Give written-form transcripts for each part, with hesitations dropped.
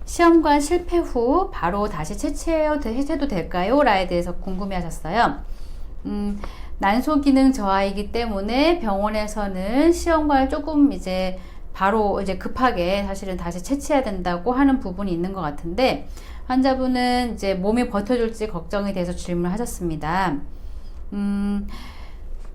시험관 실패 후 바로 다시 해체도 될까요? 라에 대해서 궁금해 하셨어요. 난소 기능 저하이기 때문에 병원에서는 시험관을 조금 이제 바로 이제 급하게 사실은 다시 채취해야 된다고 하는 부분이 있는 것 같은데, 환자분은 이제 몸이 버텨줄지 걱정이 돼서 질문을 하셨습니다.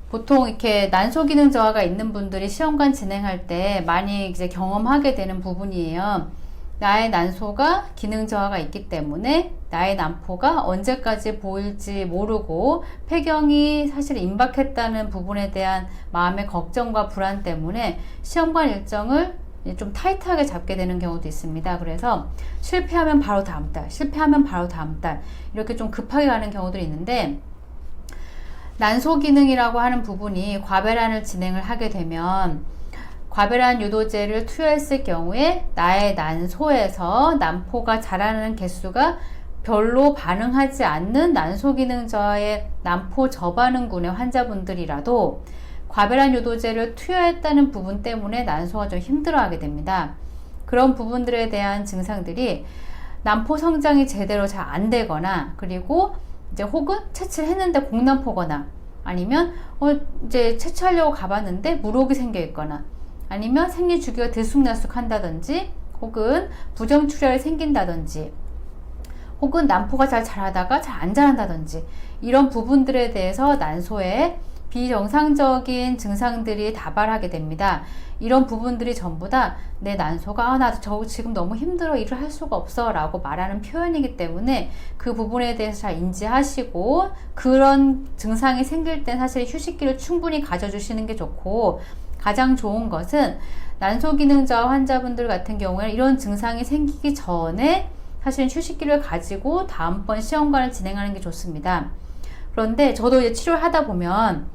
보통 이렇게 난소 기능 저하가 있는 분들이 시험관 진행할 때 많이 이제 경험하게 되는 부분이에요. 나의 난소가 기능 저하가 있기 때문에 나의 난포가 언제까지 보일지 모르고 폐경이 사실 임박했다는 부분에 대한 마음의 걱정과 불안 때문에 시험관 일정을 좀 타이트하게 잡게 되는 경우도 있습니다. 그래서 실패하면 바로 다음 달, 실패하면 바로 다음 달, 이렇게 좀 급하게 가는 경우들이 있는데, 난소 기능이라고 하는 부분이 과배란을 진행을 하게 되면 과배란 유도제를 투여했을 경우에 나의 난소에서 난포가 자라는 개수가 별로 반응하지 않는 난소 기능 저하의 난포 저반응군의 환자분들이라도 과배란 유도제를 투여했다는 부분 때문에 난소가 좀 힘들어하게 됩니다. 그런 부분들에 대한 증상들이 난포 성장이 제대로 잘 안 되거나, 그리고 이제 혹은 채취를 했는데 공난포거나, 아니면 이제 채취하려고 가봤는데 물혹이 생겨 있거나, 아니면 생리 주기가 들쑥날쑥 한다든지, 혹은 부정출혈이 생긴다든지, 혹은 난포가 잘 자라다가 잘 안 자란다든지, 이런 부분들에 대해서 난소에 비정상적인 증상들이 다발하게 됩니다. 이런 부분들이 전부 다 내 난소가 나 지금 너무 힘들어, 일을 할 수가 없어 라고 말하는 표현이기 때문에 그 부분에 대해서 잘 인지하시고, 그런 증상이 생길 땐 사실 휴식기를 충분히 가져주시는 게 좋고, 가장 좋은 것은 난소 기능 저하 환자분들 같은 경우에는 이런 증상이 생기기 전에 사실 휴식기를 가지고 다음번 시험관을 진행하는 게 좋습니다. 그런데 저도 이제 치료를 하다 보면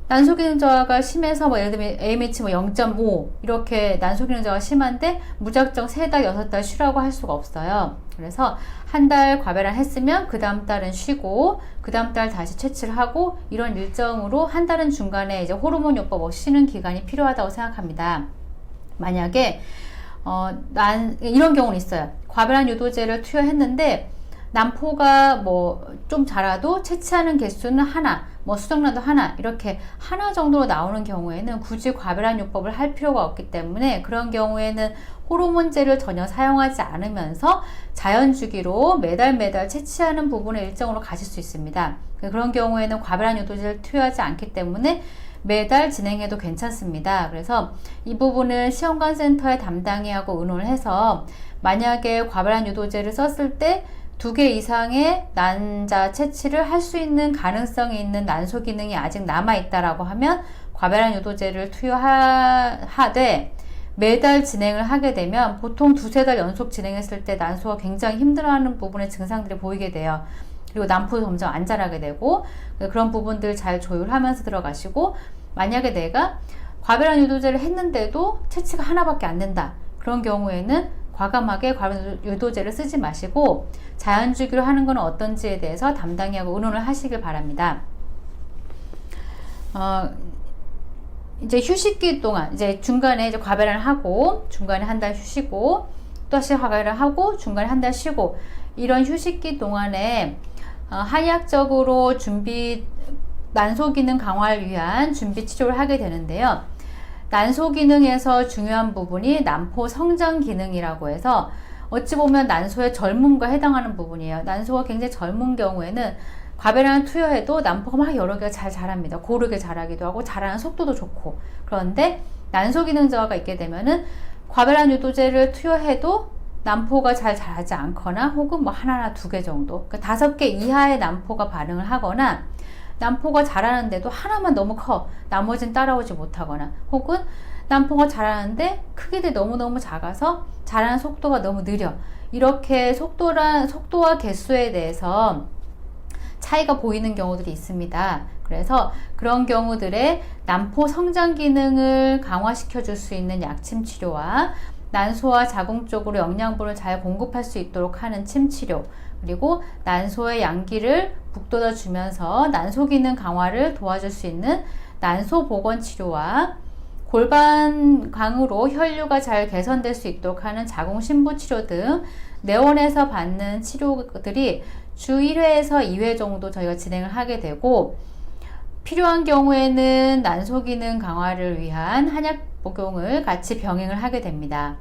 난소 기능 저하가 심해서 예를 들면 AMH 0.5 이렇게 난소 기능 저하가 심한데 무작정 3달, 6달 쉬라고 할 수가 없어요. 그래서 한 달 과배란 했으면 그 다음 달은 쉬고, 그 다음 달 다시 채취를 하고, 이런 일정으로 한 달은 중간에 이제 호르몬 요법 없이 쉬는 기간이 필요하다고 생각합니다. 만약에 이런 경우는 있어요. 과배란 유도제를 투여했는데 난포가 좀 자라도 채취하는 개수는 하나, 수정란도 하나, 이렇게 하나 정도로 나오는 경우에는 굳이 과배란 요법을 할 필요가 없기 때문에, 그런 경우에는 호르몬제를 전혀 사용하지 않으면서 자연주기로 매달 채취하는 부분을 일정으로 가실 수 있습니다. 그런 경우에는 과배란 유도제를 투여하지 않기 때문에 매달 진행해도 괜찮습니다. 그래서 이 부분을 시험관 센터의 담당이하고 의논을 해서, 만약에 과배란 유도제를 썼을 때 2개 이상의 난자 채취를 할 수 있는 가능성이 있는 난소 기능이 아직 남아있다라고 하면 과배란 유도제를 투여하되, 매달 진행을 하게 되면 보통 2-3달 연속 진행했을 때 난소가 굉장히 힘들어하는 부분의 증상들이 보이게 돼요. 그리고 난포도 점점 안 자라게 되고, 그런 부분들 잘 조율하면서 들어가시고, 만약에 내가 과배란 유도제를 했는데도 채취가 하나밖에 안 된다, 그런 경우에는 과감하게 과배란 유도제를 쓰지 마시고 자연주기로 하는 건 어떤지에 대해서 담당이하고 의논을 하시길 바랍니다. 이제 휴식기 동안, 이제 중간에 이제 과배란을 하고 중간에 한 달 쉬시고, 또 다시 과배란을 하고 중간에 한 달 쉬고, 이런 휴식기 동안에 한의학적으로 난소 기능 강화를 위한 준비 치료를 하게 되는데요. 난소 기능에서 중요한 부분이 난포 성장 기능이라고 해서, 어찌 보면 난소의 젊음과 해당하는 부분이에요. 난소가 굉장히 젊은 경우에는 과배란을 투여해도 난포가 막 여러 개가 잘 자랍니다. 고르게 자라기도 하고 자라는 속도도 좋고. 그런데 난소 기능 저하가 있게 되면은 과배란 유도제를 투여해도 난포가 잘 자라지 않거나, 혹은 하나나 2개 정도, 그러니까 5개 이하의 난포가 반응을 하거나, 난포가 자라는데도 하나만 너무 커, 나머지는 따라오지 못하거나, 혹은 난포가 자라는데 크기도 너무너무 작아서 자라는 속도가 너무 느려, 이렇게 속도와 개수에 대해서 차이가 보이는 경우들이 있습니다. 그래서 그런 경우들의 난포 성장 기능을 강화시켜 줄 수 있는 약침 치료와 난소와 자궁적으로 영양분을 잘 공급할 수 있도록 하는 침 치료, 그리고 난소의 양기를 북돋아 주면서 난소 기능 강화를 도와줄 수 있는 난소 복원 치료와 골반강으로 혈류가 잘 개선될 수 있도록 하는 자궁신부치료 등 내원에서 받는 치료들이 주 1회에서 2회 정도 저희가 진행을 하게 되고, 필요한 경우에는 난소 기능 강화를 위한 한약 복용을 같이 병행을 하게 됩니다.